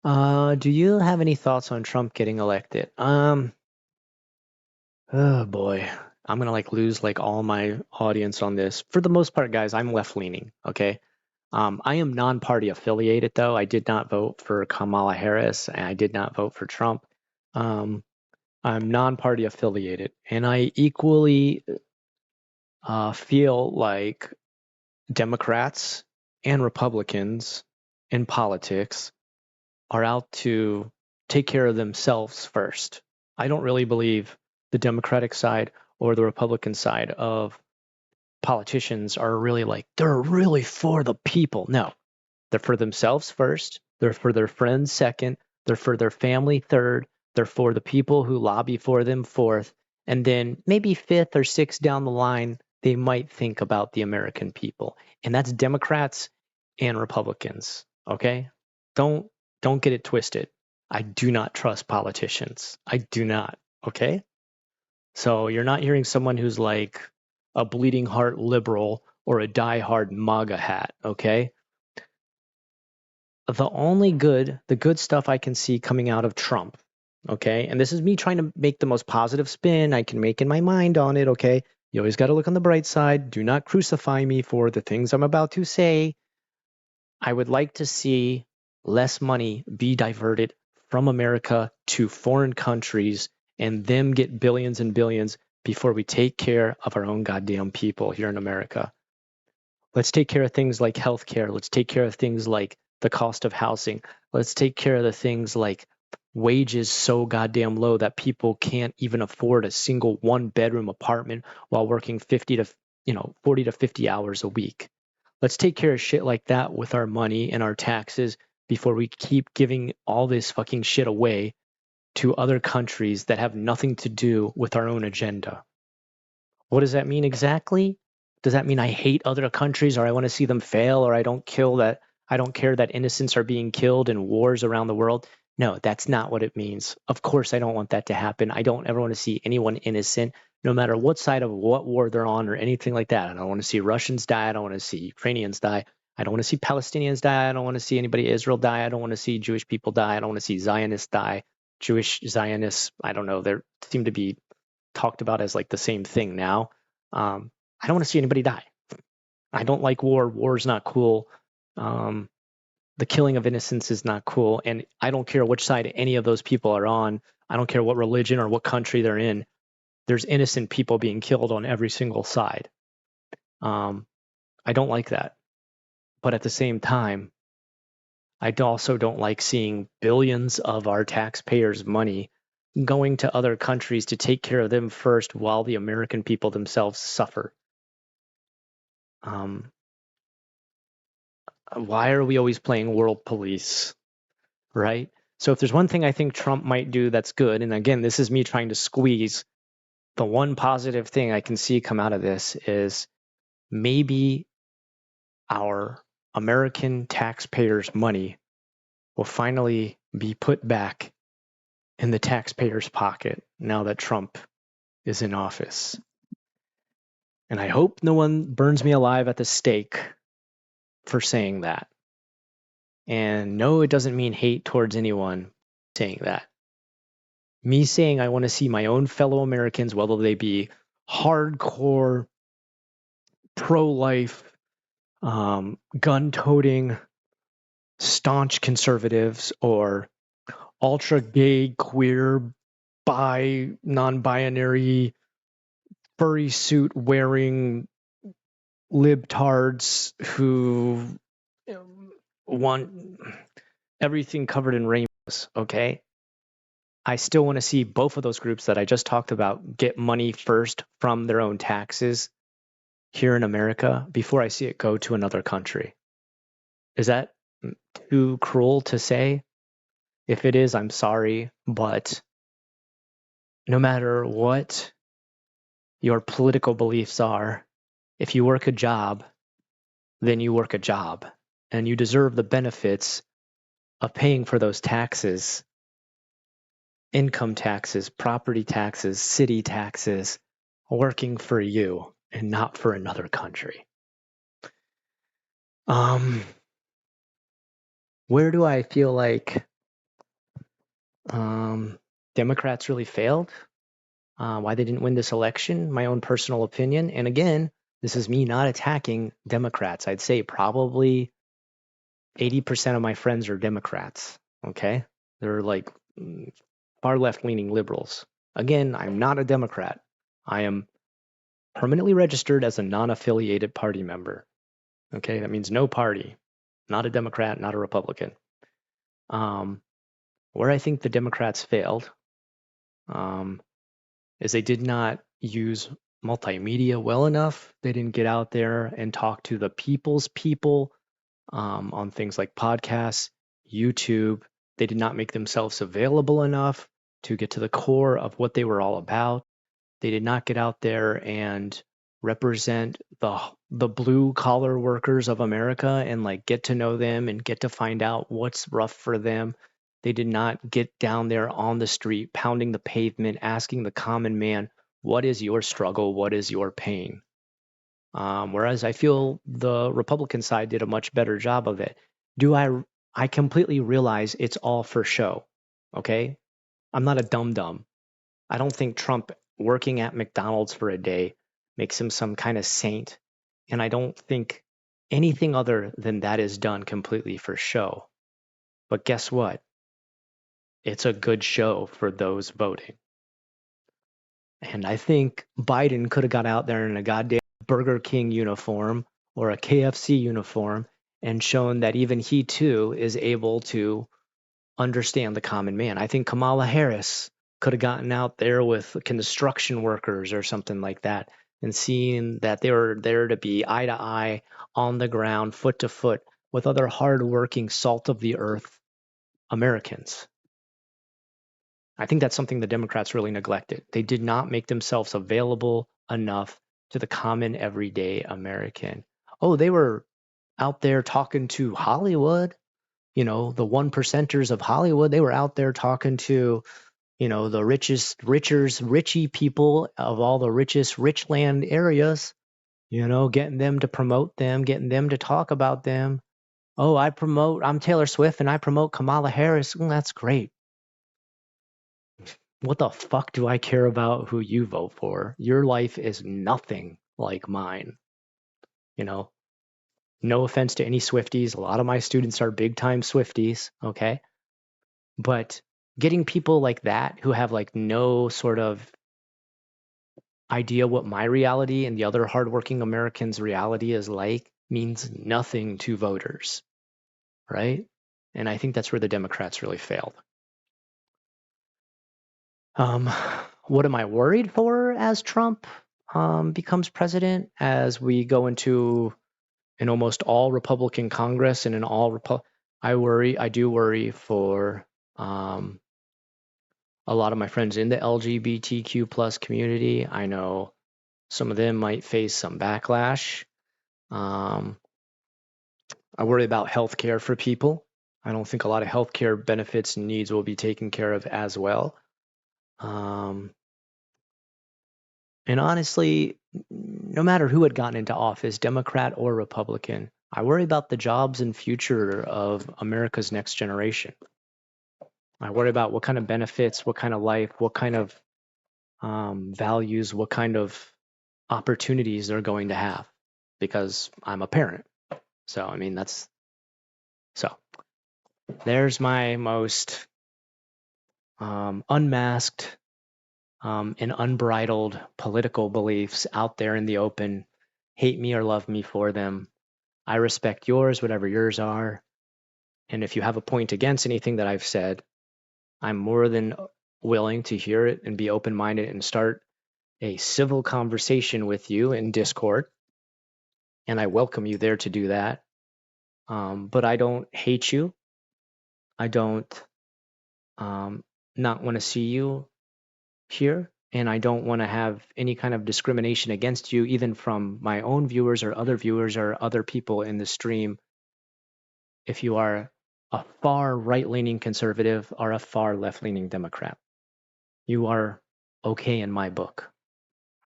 Do you have any thoughts on Trump getting elected? Oh boy, I'm gonna lose all my audience on this. For the most part, guys, I'm left leaning. Okay. I am non-party affiliated though. I did not vote for Kamala Harris and I did not vote for Trump. Um, I'm non-party affiliated, and I equally feel like Democrats and Republicans in politics are out to take care of themselves first. I don't really believe the Democratic side or the Republican side of politicians are really they're really for the people. No, they're for themselves first, they're for their friends second, they're for their family third, they're for the people who lobby for them fourth, and then maybe fifth or sixth down the line, they might think about the American people. And that's Democrats and Republicans, okay? Don't don't get it twisted. I do not trust politicians. I do not, okay? So you're not hearing someone who's like a bleeding heart liberal or a diehard MAGA hat, okay? The good stuff I can see coming out of Trump, okay? And this is me trying to make the most positive spin I can make in my mind on it, okay? You always got to look on the bright side. Do not crucify me for the things I'm about to say. I would like to see less money be diverted from America to foreign countries and them get billions and billions before we take care of our own goddamn people here in America. Let's take care of things like healthcare. Let's take care of things like the cost of housing. Let's take care of the things like wages so goddamn low that people can't even afford a single one bedroom apartment while working 40 to 50 hours a week. Let's take care of shit like that with our money and our taxes before we keep giving all this fucking shit away to other countries that have nothing to do with our own agenda. What does that mean exactly? Does that mean I hate other countries or I want to see them fail or I don't care that innocents are being killed in wars around the world? No, that's not what it means. Of course I don't want that to happen. I don't ever want to see anyone innocent, no matter what side of what war they're on or anything like that. I don't want to see Russians die. I don't want to see Ukrainians die. I don't want to see Palestinians die. I don't want to see anybody Israel die. I don't want to see Jewish people die. I don't want to see Zionists die. Jewish Zionists, I don't know, they seem to be talked about as the same thing now. I don't want to see anybody die. I don't like war. War is not cool. Um, the killing of innocents is not cool. And I don't care which side any of those people are on. I don't care what religion or what country they're in. There's innocent people being killed on every single side. I don't like that. But at the same time, I also don't like seeing billions of our taxpayers' money going to other countries to take care of them first while the American people themselves suffer. Um, why are we always playing world police, right? So if there's one thing I think Trump might do that's good, and again, this is me trying to squeeze the one positive thing I can see come out of this is maybe our American taxpayers' money will finally be put back in the taxpayer's pocket now that Trump is in office. And I hope no one burns me alive at the stake for saying that. And no, it doesn't mean hate towards anyone saying that. Me saying I want to see my own fellow Americans, whether they be hardcore, pro-life, gun-toting, staunch conservatives, or ultra-gay, queer, bi, non-binary, furry suit wearing libtards who want everything covered in rainbows, okay? I still want to see both of those groups that I just talked about get money first from their own taxes here in America before I see it go to another country. Is that too cruel to say? If it is, I'm sorry, but no matter what your political beliefs are, if you work a job, then you work a job and you deserve the benefits of paying for those taxes, income taxes, property taxes, city taxes, working for you and not for another country. Where do I feel like Democrats really failed. Why they didn't win this election, my own personal opinion. And again, this is me not attacking Democrats. I'd say probably 80% of my friends are Democrats. Okay. They're like far left leaning liberals. Again, I'm not a Democrat. I am permanently registered as a non affiliated party member. Okay. That means no party, not a Democrat, not a Republican. Where I think the Democrats failed is they did not use multimedia well enough. They didn't get out there and talk to the people's people on things like podcasts, YouTube. They did not make themselves available enough to get to the core of what they were all about. They did not get out there and represent the blue collar workers of America and like get to know them and get to find out what's rough for them. They did not get down there on the street, pounding the pavement, asking the common man, what is your struggle? What is your pain? Whereas I feel the Republican side did a much better job of it. I completely realize it's all for show. Okay. I'm not a dum dum. I don't think Trump working at McDonald's for a day makes him some kind of saint. And I don't think anything other than that is done completely for show. But guess what? It's a good show for those voting. And I think Biden could have got out there in a goddamn Burger King uniform or a KFC uniform and shown that even he too is able to understand the common man. I think Kamala Harris could have gotten out there with construction workers or something like that and seen that they were there to be eye to eye, on the ground, foot to foot with other hardworking, salt of the earth Americans. I think that's something the Democrats really neglected. They did not make themselves available enough to the common everyday American. Oh, they were out there talking to Hollywood, the one percenters of Hollywood. They were out there talking to, the richy people of all the richest richland areas, getting them to promote them, getting them to talk about them. Oh, I'm Taylor Swift and I promote Kamala Harris. That's great. What the fuck do I care about who you vote for? Your life is nothing like mine. No offense to any Swifties. A lot of my students are big time Swifties, okay? But getting people like that who have like no sort of idea what my reality and the other hardworking Americans' reality is like means nothing to voters, right? And I think that's where the Democrats really failed. What am I worried for as Trump becomes president, as we go into an almost all Republican Congress and an all I do worry for a lot of my friends in the LGBTQ plus community. I know some of them might face some backlash. I worry about healthcare for people. I don't think a lot of healthcare benefits and needs will be taken care of as well. And honestly, no matter who had gotten into office, Democrat or Republican, I worry about the jobs and future of America's next generation. I worry about what kind of benefits, what kind of life, what kind of values, what kind of opportunities they're going to have, because I'm a parent. So, I mean, there's my most unmasked and unbridled political beliefs out there in the open. Hate me or love me for them. I respect yours, whatever yours are. And if you have a point against anything that I've said, I'm more than willing to hear it and be open-minded and start a civil conversation with you in Discord. And I welcome you there to do that. But I don't hate you. I don't not want to see you here. And I don't want to have any kind of discrimination against you, even from my own viewers or other people in the stream. If you are a far right-leaning conservative or a far left-leaning Democrat, you are okay in my book.